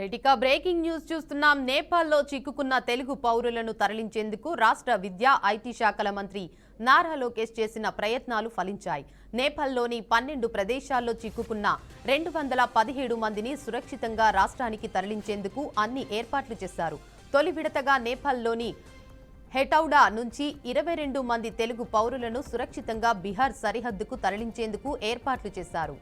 రెటికా breaking news చూస్తున్నాం. నేపాల్లో చిక్కుకున్న తెలుగు పౌరులను తరలించేందుకు రాష్ట్ర విద్యా ఐటీ శాఖల మంత్రి నారా లోకేష్ చేసిన ప్రయత్నాలు ఫలించాయి. నేపాల్లోని 12 ప్రదేశాల్లో చిక్కుకున్న 217 మందిని సురక్షితంగా రాష్ట్రానికి తరలించేందుకు అన్ని ఏర్పాట్లు చేశారు. తొలి విడతగా నేపాల్లోని హెటౌడా నుంచి 22 మంది తెలుగు పౌరులను సురక్షితంగా బీహార్ సరిహద్దుకు తరలించేందుకు ఏర్పాట్లు చేశారు.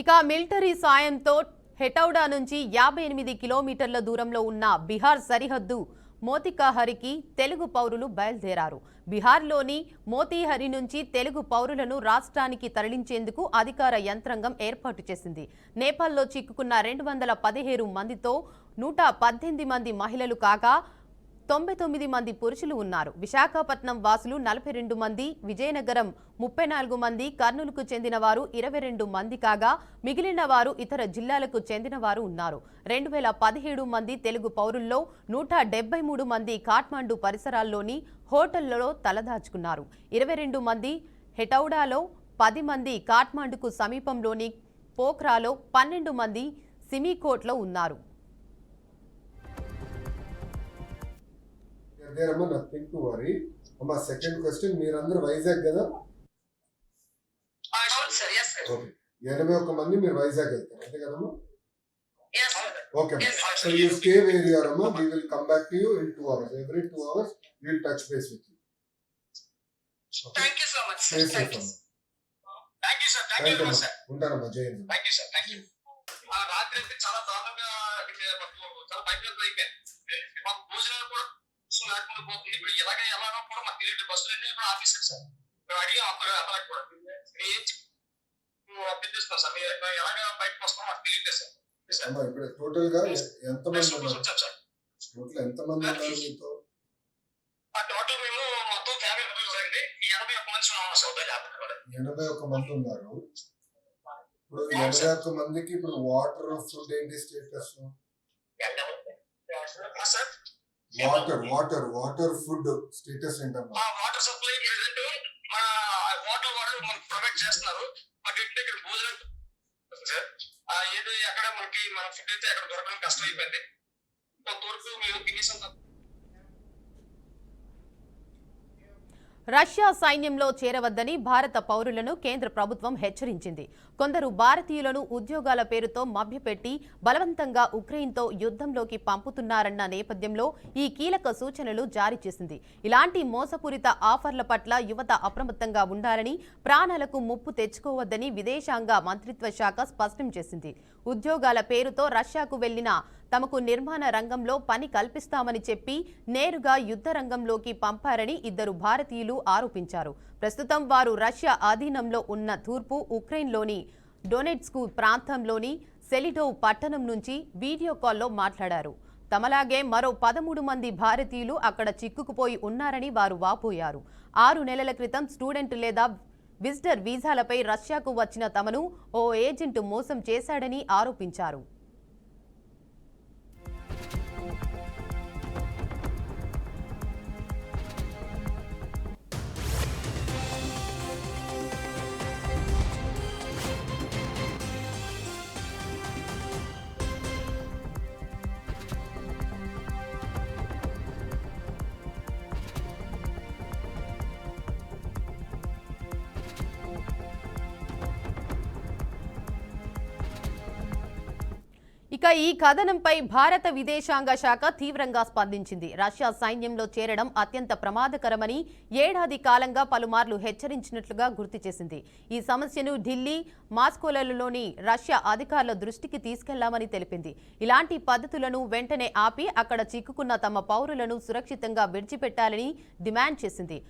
ఇక మిలిటరీ సాయంతో హెటౌడా నుంచి 58 కిలోమీటర్ల దూరంలో ఉన్న బీహార్ సరిహద్దు మోతిహారికి తెలుగు పౌరులు బయలుదేరారు. బీహార్లోని మోతిహారి నుంచి తెలుగు పౌరులను రాష్ట్రానికి తరలించేందుకు అధికార యంత్రాంగం ఏర్పాటు చేసింది. నేపాల్లో చిక్కుకున్న 217 మందితో 118 మంది మహిళలు కాగా 99 మంది పురుషులు ఉన్నారు. విశాఖపట్నం వాసులు 42 మంది, విజయనగరం 34 మంది, కర్నూలుకు చెందిన వారు 22 మంది కాగా మిగిలిన వారు ఇతర జిల్లాలకు చెందిన వారు ఉన్నారు. 2017 మంది తెలుగు పౌరుల్లో 173 మంది కాఠ్మండు పరిసరాల్లోని హోటళ్లలో తలదాచుకున్నారు. 22 మంది హెటౌడాలో, 10 మంది కాఠ్మండుకు సమీపంలోని పోఖ్రాలో, 12 మంది సిమికోట్లో ఉన్నారు. దేరమ్మా నథింగ్ టు వరీ. అమ్మా సెకండ్ క్వశ్చన్, మీరందరూ వైజాగ్ కదా? ఓకే, 81 మంది మీరు వైజాగ్ వెళ్తారు అంతే కదమ్మా? Okay, so you stay where you are అమ్మా. We will come back to you in 2 hours. Every 2 hours we will touch base with you. Thank you so much, sir. Thank you. Thank you, sir. Thank you very much, sir. ఉంటానమ్మా, జై Hind. Thank you, sir. Thank you. రాత్రి అయితే చాలా దారుణంగా చాలా భయపడుతుంది. అయిపోయింది మాకు భోజనాలు కూడా లేకుండా పోతుంది. ఇప్పుడు ఎలాగో కూడా మాకు తెలియదు. బస్సులన్నీ కూడా ఆఫీసర్ సార్ మేము అడిగాం అతనికి కూడా ఏం అభ్యర్థిస్తున్నాం సార్. మీరు ఎలాగ బయటకు వస్తాం మాకు తెలియదు సార్. ఇప్పుడు టోటల్ గా ఎంత మంది ఉన్నారు? వచ్చాం సార్. టోటల్ ఎంత మంది ఉన్నారు మీతో? టోటల్ మేము మొత్తం ఫ్యామిలీ మెంబర్స్ అండి 81 మంది ఉన్నాం సార్. 81 మంది ఉన్నారు. ఇప్పుడు 81 మందికి ఇప్పుడు వాటర్, ఫుడ్ ఏంటి status? Sir water food status ఏంటమ్మా? వాటర్ సప్లై ప్రెజెంట్ మన వాటర్ వాళ్ళు మనకు ప్రొవైడ్ చేస్తున్నారు. మాకు ఇంటి ఇక్కడ భోజనం సార్ ఏది అక్కడ మనకి మన ఫుడ్ అయితే అక్కడ దొరకడం కష్టం అయిపోయింది. కొంతవరకు మేము తినేసాం. రష్యా సైన్యంలో చేరవద్దని భారత పౌరులను కేంద్ర ప్రభుత్వం హెచ్చరించింది. కొందరు భారతీయులను ఉద్యోగాల పేరుతో మభ్యపెట్టి బలవంతంగా ఉక్రెయిన్తో యుద్ధంలోకి పంపుతున్నారన్న నేపథ్యంలో ఈ కీలక సూచనలు జారీ చేసింది. ఇలాంటి మోసపూరిత ఆఫర్ల పట్ల యువత అప్రమత్తంగా ఉండాలని, ప్రాణాలకు ముప్పు తెచ్చుకోవద్దని విదేశాంగ మంత్రిత్వ శాఖ స్పష్టం చేసింది. ఉద్యోగాల పేరుతో రష్యాకు వెళ్లిన తమకు నిర్మాణ రంగంలో పని కల్పిస్తామని చెప్పి నేరుగా యుద్ధ రంగంలోకి పంపారని ఇద్దరు భారతీయులు ఆరోపించారు. ప్రస్తుతం వారు రష్యా ఆధీనంలో ఉన్న తూర్పు ఉక్రెయిన్లోని డొనెట్స్క్ ప్రాంతంలోని సెలిడోవ్ పట్టణం నుంచి వీడియో కాల్లో మాట్లాడారు. తమలాగే మరో 13 మంది భారతీయులు అక్కడ చిక్కుకుపోయి ఉన్నారని వారు వాపోయారు. 6 నెలల క్రితం స్టూడెంట్ లేదా విజిటర్ వీసాలపై రష్యాకు వచ్చిన తమను ఓ ఏజెంట్ మోసం చేశాడని ఆరోపించారు. ఇక ఈ కథనంపై భారత విదేశాంగ శాఖ తీవ్రంగా స్పందించింది. రష్యా సైన్యంలో చేరడం అత్యంత ప్రమాదకరమని ఏడాది కాలంగా పలుమార్లు హెచ్చరించినట్లుగా గుర్తు చేసింది. ఈ సమస్యను ఢిల్లీ, మాస్కోలలోని రష్యా అధికారుల దృష్టికి తీసుకెళ్లామని తెలిపింది. ఇలాంటి పద్ధతులను వెంటనే ఆపి అక్కడ చిక్కుకున్న తమ పౌరులను సురక్షితంగా విడిచిపెట్టాలని డిమాండ్ చేసింది.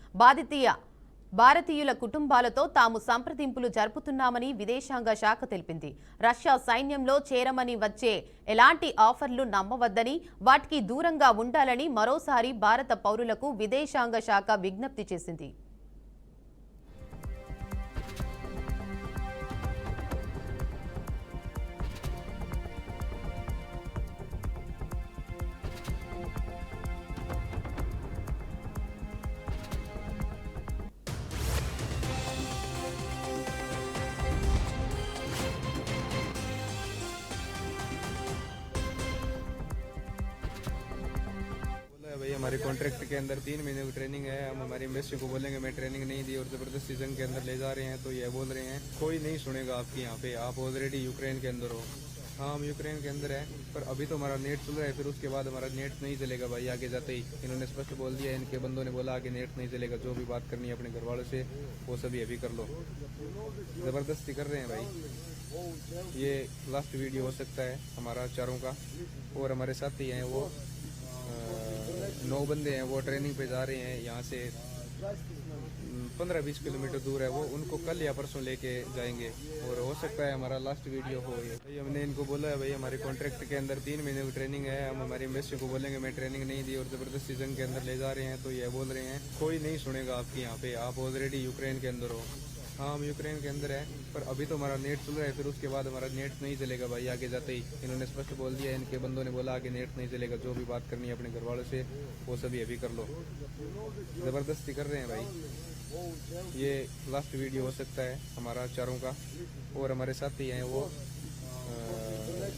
భారతీయుల కుటుంబాలతో తాము సంప్రదింపులు జరుపుతున్నామని విదేశాంగ శాఖ తెలిపింది. రష్యా సైన్యంలో చేరమని వచ్చే ఎలాంటి ఆఫర్లు నమ్మవద్దని, వాటికి దూరంగా ఉండాలని మరోసారి భారత పౌరులకు విదేశాంగ శాఖ విజ్ఞప్తి చేసింది. हमारे कॉन्ट्रैक्ट के अंदर 3 महीने की ट्रेनिंग है। हम हमारी एम्बेसी को बोलेंगे मैं ट्रेनिंग नहीं दी और ज़बरदस्ती जंग के अंदर ले जा रहे हैं, तो ये बोल रहे हैं कोई नहीं सुनेगा आपकी यहाँ पे, आप ऑलरेडी यूक्रेन के अंदर हो। हाँ, हम यूक्रेन के अंदर है, पर अभी तो हमारा नेट चल रहा है, फिर उसके बाद हमारा नेट नहीं चलेगा भाई आगे जाते ही। इन्होंने स्पष्ट बोल दिया, इनके बंदों ने बोला आगे नेट नहीं चलेगा, जो भी बात करनी है अपने घर वालों से वो सभी अभी कर लो। ज़बरदस्ती कर रहे हैं भाई। ये लास्ट वीडियो हो सकता है हमारा चारों का, और हमारे साथी हैं वो 9 बंदे हैं, वो ट्रेनिंग पे जा रहे हैं यहाँ से 15-20 किलोमीटर दूर है, वो उनको कल या परसों लेके जाएंगे, और हो सकता है हमारा लास्ट वीडियो हो ये। भाई हमने इनको बोला है भाई हमारे कॉन्ट्रैक्ट के अंदर 3 महीने की ट्रेनिंग है, हम हमारी एम्बेसी को बोलेंगे मैं ट्रेनिंग नहीं दी और ज़बरदस्ती जंग के अंदर ले जा रहे हैं, तो ये बोल रहे हैं कोई नहीं सुनेगा आपकी यहाँ पे, आप ऑलरेडी यूक्रेन के अंदर हो। हाँ, हम यूक्रेन के अंदर है, पर अभी तो हमारा नेट चल रहा है, फिर उसके बाद हमारा नेट नहीं चलेगा भाई आगे जाते ही। इन्होंने स्पष्ट बोल दिया, इनके बंदों ने बोला आगे नेट नहीं चलेगा, जो भी बात करनी है अपने घर वालों से वो सभी अभी कर लो। ज़बरदस्ती कर रहे हैं भाई। ये लास्ट वीडियो हो सकता है हमारा चारों का, और हमारे साथी हैं वो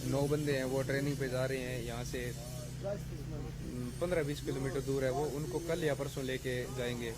9 बंदे हैं, वो ट्रेनिंग पे जा रहे हैं यहाँ से 15-20 किलोमीटर दूर है, वो उनको कल या परसों लेके जाएंगे।